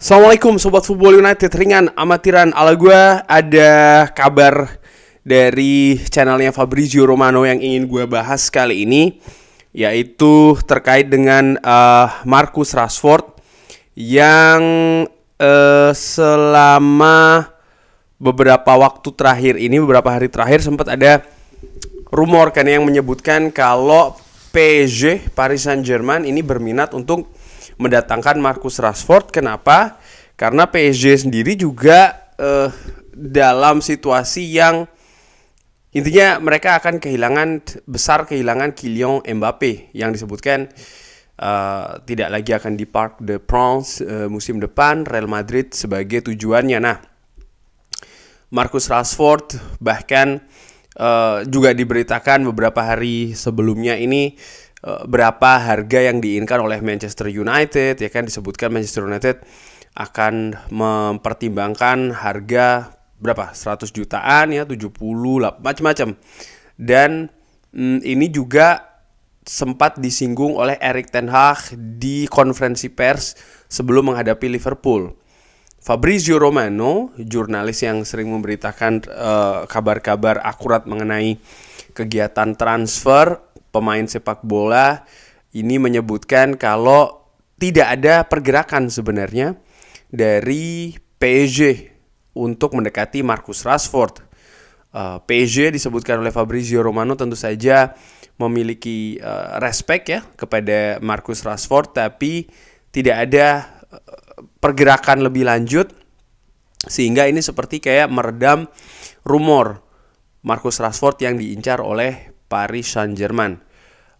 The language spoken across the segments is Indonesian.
Assalamualaikum Sobat Football United, ringan amatiran ala gue. Ada kabar dari channelnya Fabrizio Romano yang ingin gue bahas kali ini, yaitu terkait dengan Marcus Rashford yang selama beberapa waktu terakhir ini, beberapa hari terakhir sempat ada rumor kan yang menyebutkan kalau PSG, Paris Saint-Germain ini berminat untuk mendatangkan Marcus Rashford. Kenapa? Karena PSG sendiri juga dalam situasi yang intinya mereka akan kehilangan Kylian Mbappe yang disebutkan tidak lagi akan di Parc des Princes musim depan. Real Madrid sebagai tujuannya. Nah, Marcus Rashford bahkan juga diberitakan beberapa hari sebelumnya ini berapa harga yang diinginkan oleh Manchester United, ya kan. Disebutkan Manchester United akan mempertimbangkan harga berapa? 100 jutaan ya, 70 macam-macam. Dan ini juga sempat disinggung oleh Erik ten Hag di konferensi pers sebelum menghadapi Liverpool. Fabrizio Romano, jurnalis yang sering memberitakan kabar-kabar akurat mengenai kegiatan transfer pemain sepak bola, ini menyebutkan kalau tidak ada pergerakan sebenarnya dari PSG untuk mendekati Marcus Rashford. PSG disebutkan oleh Fabrizio Romano tentu saja memiliki respect ya kepada Marcus Rashford, tapi tidak ada pergerakan lebih lanjut, sehingga ini seperti kayak meredam rumor Marcus Rashford yang diincar oleh Paris Saint-Germain.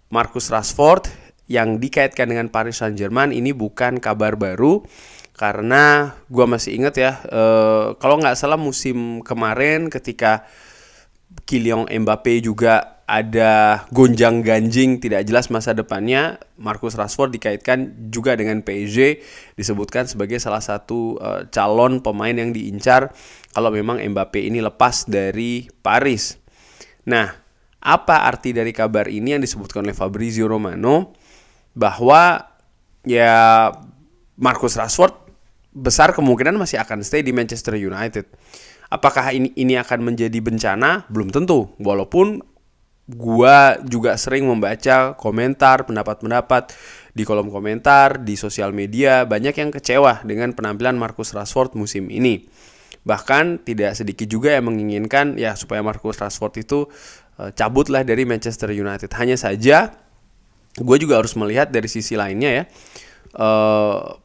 Marcus Rashford yang dikaitkan dengan Paris Saint-Germain ini bukan kabar baru, karena gue masih ingat ya, kalau nggak salah musim kemarin ketika Kylian Mbappe juga ada gonjang-ganjing tidak jelas masa depannya, Marcus Rashford dikaitkan juga dengan PSG, disebutkan sebagai salah satu calon pemain yang diincar kalau memang Mbappe ini lepas dari Paris. Nah, apa arti dari kabar ini yang disebutkan oleh Fabrizio Romano? Bahwa ya Marcus Rashford besar kemungkinan masih akan stay di Manchester United. Apakah ini akan menjadi bencana? Belum tentu. Walaupun gua juga sering membaca komentar, pendapat-pendapat di kolom komentar, di sosial media, banyak yang kecewa dengan penampilan Marcus Rashford musim ini. Bahkan tidak sedikit juga yang menginginkan ya supaya Marcus Rashford itu cabutlah dari Manchester United. Hanya saja gue juga harus melihat dari sisi lainnya ya.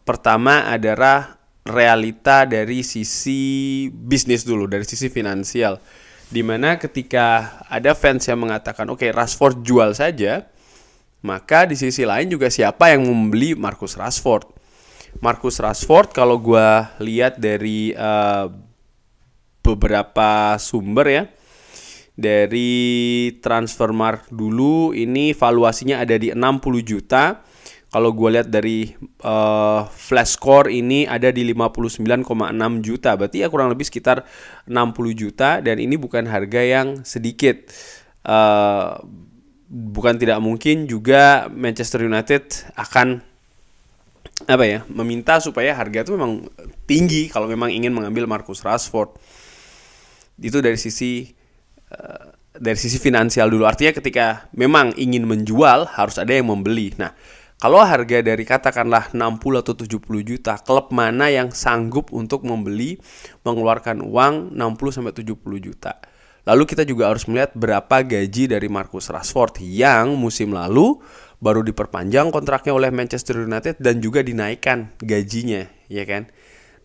Pertama adalah realita dari sisi bisnis dulu, dari sisi finansial. Dimana ketika ada fans yang mengatakan oke, Rashford jual saja, maka di sisi lain juga siapa yang membeli Marcus Rashford? Marcus Rashford kalau gue lihat dari beberapa sumber ya, dari Transfermarkt dulu ini valuasinya ada di 60 juta. Kalau gue lihat dari Flashscore ini ada di 59,6 juta. Berarti ya kurang lebih sekitar 60 juta. Dan ini bukan harga yang sedikit. Bukan tidak mungkin juga Manchester United akan meminta supaya harga itu memang tinggi kalau memang ingin mengambil Marcus Rashford. Itu dari sisi finansial dulu. Artinya ketika memang ingin menjual harus ada yang membeli. Nah, kalau harga dari katakanlah 60 atau 70 juta, klub mana yang sanggup untuk membeli, mengeluarkan uang 60 sampai 70 juta? Lalu kita juga harus melihat berapa gaji dari Marcus Rashford yang musim lalu baru diperpanjang kontraknya oleh Manchester United dan juga dinaikkan gajinya, ya kan?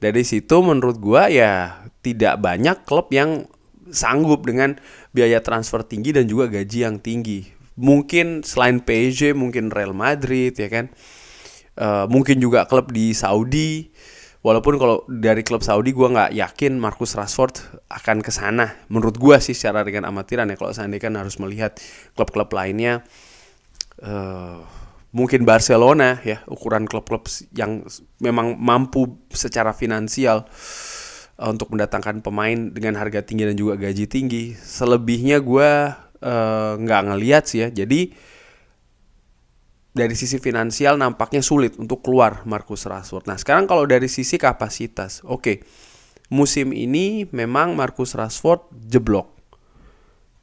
Dari situ menurut gua ya tidak banyak klub yang sanggup dengan biaya transfer tinggi dan juga gaji yang tinggi. Mungkin selain PSG, mungkin Real Madrid, ya kan. Mungkin juga klub di Saudi. Walaupun kalau dari klub Saudi gue nggak yakin Marcus Rashford akan ke sana. Menurut gue sih secara dengan amatiran ya. Kalau seandainya kan harus melihat klub-klub lainnya. Mungkin Barcelona ya, ukuran klub-klub yang memang mampu secara finansial untuk mendatangkan pemain dengan harga tinggi dan juga gaji tinggi. Selebihnya gue nggak ngelihat sih ya. Jadi dari sisi finansial nampaknya sulit untuk keluar Marcus Rashford. Nah sekarang kalau dari sisi kapasitas, oke, musim ini memang Marcus Rashford jeblok.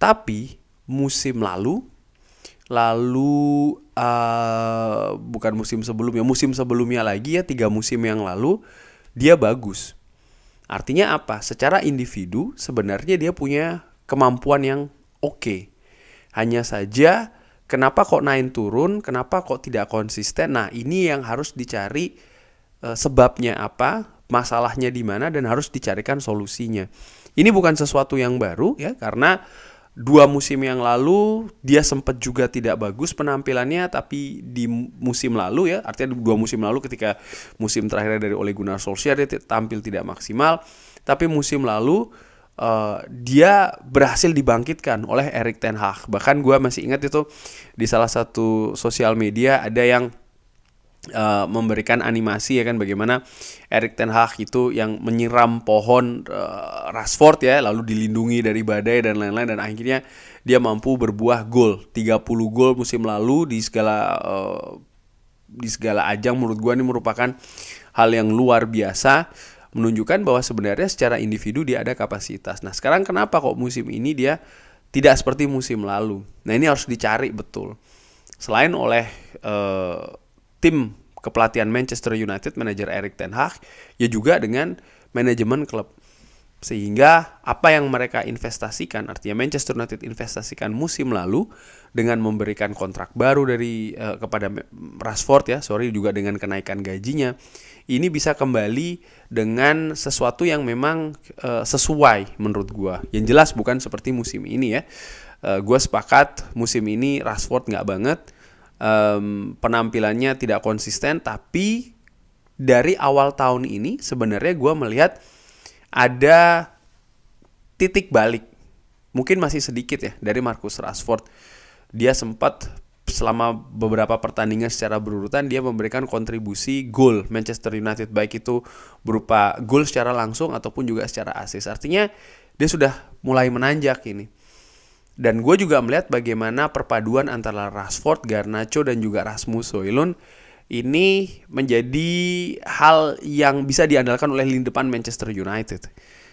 Tapi musim lalu bukan musim sebelumnya lagi ya, 3 musim yang lalu dia bagus. Artinya apa? Secara individu sebenarnya dia punya kemampuan yang oke. Hanya saja kenapa kok naik turun, kenapa kok tidak konsisten? Nah, ini yang harus dicari sebabnya apa, masalahnya di mana, dan harus dicarikan solusinya. Ini bukan sesuatu yang baru ya, karena 2 musim yang lalu dia sempat juga tidak bagus penampilannya, tapi di musim lalu ya, artinya 2 musim lalu ketika musim terakhir dari Ole Gunnar Solskjaer dia tampil tidak maksimal, tapi musim lalu dia berhasil dibangkitkan oleh Erik ten Hag. Bahkan gue masih ingat itu di salah satu sosial media ada yang memberikan animasi ya kan, bagaimana Erik ten Hag itu yang menyiram pohon Rashford ya, lalu dilindungi dari badai dan lain-lain, dan akhirnya dia mampu berbuah gol, 30 gol musim lalu di segala ajang. Menurut gua ini merupakan hal yang luar biasa, menunjukkan bahwa sebenarnya secara individu dia ada kapasitas. Nah sekarang kenapa kok musim ini dia tidak seperti musim lalu? Nah ini harus dicari betul. Selain oleh tim kepelatihan Manchester United, manajer Erik ten Hag, ya juga dengan manajemen klub. Sehingga apa yang mereka investasikan, artinya Manchester United investasikan musim lalu dengan memberikan kontrak baru kepada Rashford ya, juga dengan kenaikan gajinya, ini bisa kembali dengan sesuatu yang memang sesuai menurut gua. Yang jelas bukan seperti musim ini ya. Gua sepakat musim ini Rashford nggak banget. Penampilannya tidak konsisten, tapi dari awal tahun ini sebenarnya gue melihat ada titik balik, mungkin masih sedikit ya, dari Marcus Rashford. Dia sempat selama beberapa pertandingan secara berurutan dia memberikan kontribusi gol Manchester United, baik itu berupa gol secara langsung ataupun juga secara assist. Artinya dia sudah mulai menanjak ini. Dan gue juga melihat bagaimana perpaduan antara Rashford, Garnacho, dan juga Rasmus Højlund ini menjadi hal yang bisa diandalkan oleh lini depan Manchester United.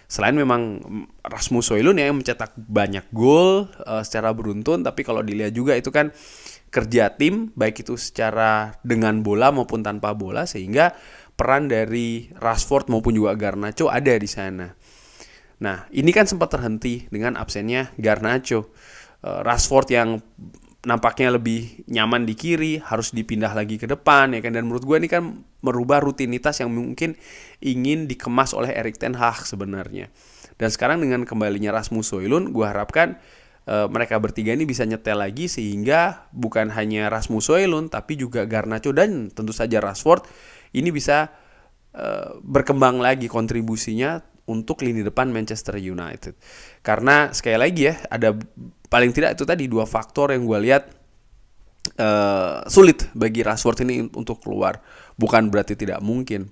Selain memang Rasmus Højlund yang mencetak banyak gol secara beruntun, tapi kalau dilihat juga itu kan kerja tim, baik itu secara dengan bola maupun tanpa bola, sehingga peran dari Rashford maupun juga Garnacho ada di sana. Nah, ini kan sempat terhenti dengan absennya Garnacho. Rashford yang nampaknya lebih nyaman di kiri harus dipindah lagi ke depan ya kan, dan menurut gue ini kan merubah rutinitas yang mungkin ingin dikemas oleh Erik ten Hag sebenarnya. Dan sekarang dengan kembalinya Rasmus Højlund, gue harapkan mereka bertiga ini bisa nyetel lagi, sehingga bukan hanya Rasmus Højlund tapi juga Garnacho dan tentu saja Rashford ini bisa berkembang lagi kontribusinya untuk lini depan Manchester United. Karena sekali lagi ya, ada paling tidak itu tadi 2 faktor yang gue lihat sulit bagi Rashford ini untuk keluar. Bukan berarti tidak mungkin.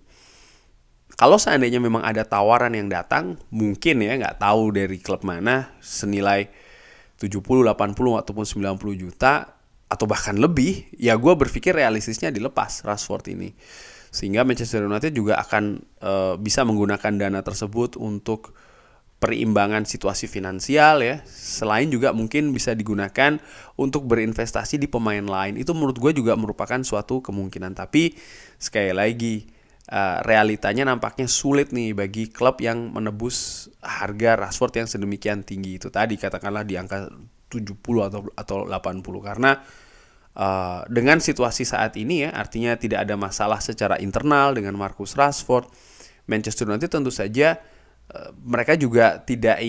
Kalau seandainya memang ada tawaran yang datang, mungkin ya, nggak tahu dari klub mana, senilai 70, 80 ataupun 90 juta atau bahkan lebih, ya gue berpikir realistisnya dilepas Rashford ini. Sehingga Manchester United juga akan bisa menggunakan dana tersebut untuk perimbangan situasi finansial ya. Selain juga mungkin bisa digunakan untuk berinvestasi di pemain lain. Itu menurut gue juga merupakan suatu kemungkinan. Tapi sekali lagi realitanya nampaknya sulit nih bagi klub yang menebus harga Rashford yang sedemikian tinggi itu tadi, katakanlah di angka 70 atau 80, karena dengan situasi saat ini ya, artinya tidak ada masalah secara internal dengan Marcus Rashford. Manchester United tentu saja mereka juga tidak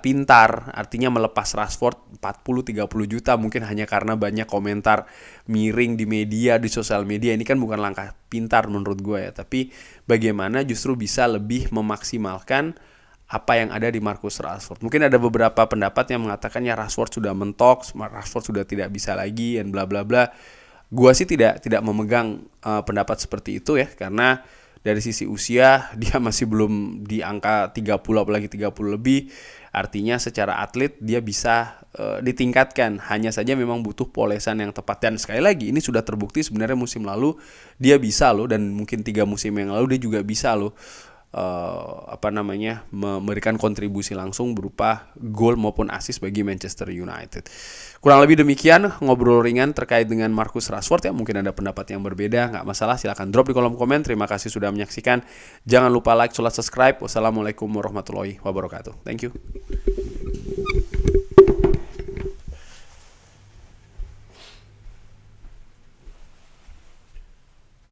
pintar, artinya melepas Rashford 40-30 juta mungkin hanya karena banyak komentar miring di media, di sosial media. Ini kan bukan langkah pintar menurut gue ya, tapi bagaimana justru bisa lebih memaksimalkan apa yang ada di Marcus Rashford. Mungkin ada beberapa pendapat yang mengatakan ya Rashford sudah mentok, Rashford sudah tidak bisa lagi, dan bla bla bla. Gua sih tidak memegang pendapat seperti itu ya, karena dari sisi usia dia masih belum di angka 30 apalagi 30 lebih. Artinya secara atlet dia bisa ditingkatkan. Hanya saja memang butuh polesan yang tepat. Dan sekali lagi ini sudah terbukti sebenarnya musim lalu dia bisa loh, dan mungkin 3 musim yang lalu dia juga bisa loh memberikan kontribusi langsung berupa gol maupun assist bagi Manchester United. Kurang lebih demikian ngobrol ringan terkait dengan Marcus Rashford ya. Mungkin ada pendapat yang berbeda, nggak masalah, silahkan drop di kolom komen. Terima kasih sudah menyaksikan. Jangan lupa like, subscribe. Wassalamualaikum warahmatullahi wabarakatuh. Thank you.